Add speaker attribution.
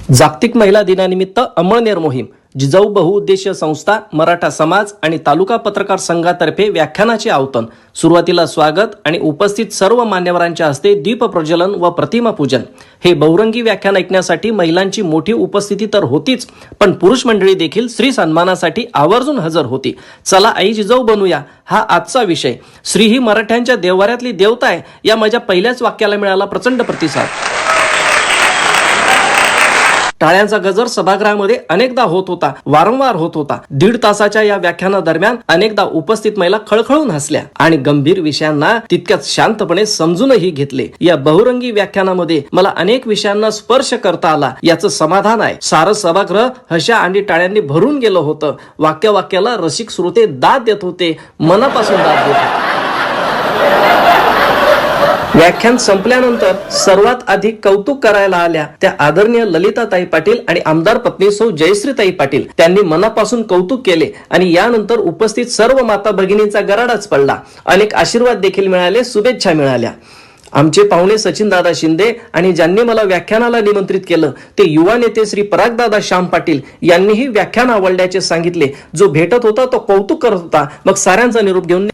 Speaker 1: जागतिक महिला दिनानिमित्त अमळनेर मोहीम, जिजाऊ बहुउद्देशीय संस्था, मराठा समाज आणि तालुका पत्रकार संघातर्फे व्याख्यानाचे आयोजन। सुरुवातीला स्वागत आणि उपस्थित सर्व मान्यवरांच्या हस्ते दीप प्रज्वलन व प्रतिमा पूजन। हे बहुरंगी व्याख्यान ऐकण्यासाठी महिलांची मोठी उपस्थिती तर होतीच, पण पुरुष मंडळी देखील श्री सन्मानासाठी आवर्जून हजर होती। चला आई जिजाऊ बनूया हा आजचा विषय। श्री ही मराठ्यांच्या देवाऱ्यातली देवता आहे, या माझ्या पहिल्याच वाक्याला मिळाला प्रचंड प्रतिसाद। टाळ्यांचा गजर सभागृहामध्ये अनेकदा होत होता, वारंवार होत होता। 1.5 तासाच्या या व्याख्यानादरम्यान अनेकदा उपस्थित महिला खळखळून हसल्या आणि गंभीर विषयांना तितक्याच शांतपणे समजूनही घेतले। या बहुरंगी व्याख्यानामध्ये मला अनेक विषयांना स्पर्श करता आला, याचं समाधान आहे। सारं सभागृह हशा आणि टाळ्यांनी भरून गेलं होतं। वाक्याला रसिक श्रोते दाद देत होते, मनापासून दाद देत होते। व्याख्यान संपल्यानंतर सर्वात आधी कौतुक करायला आल्या त्या आदरणीय ललिताताई पाटील आणि आमदार पत्नी सौ जयश्रीताई पाटील। त्यांनी मनापासून कौतुक केले आणि यानंतर उपस्थित सर्व माता भगिनींचा गराडाच पडला। अनेक आशीर्वाद देखील मिळाले, शुभेच्छा मिळाल्या। आमचे पाहुणे सचिन दादा शिंदे आणि ज्यांनी मला व्याख्यानाला निमंत्रित केलं ते युवा नेते श्री परागदादा श्याम पाटील यांनीही व्याख्यान आवडल्याचे सांगितले। जो भेटत होता तो कौतुक करत होता, मग साऱ्यांचा निरोप घेऊन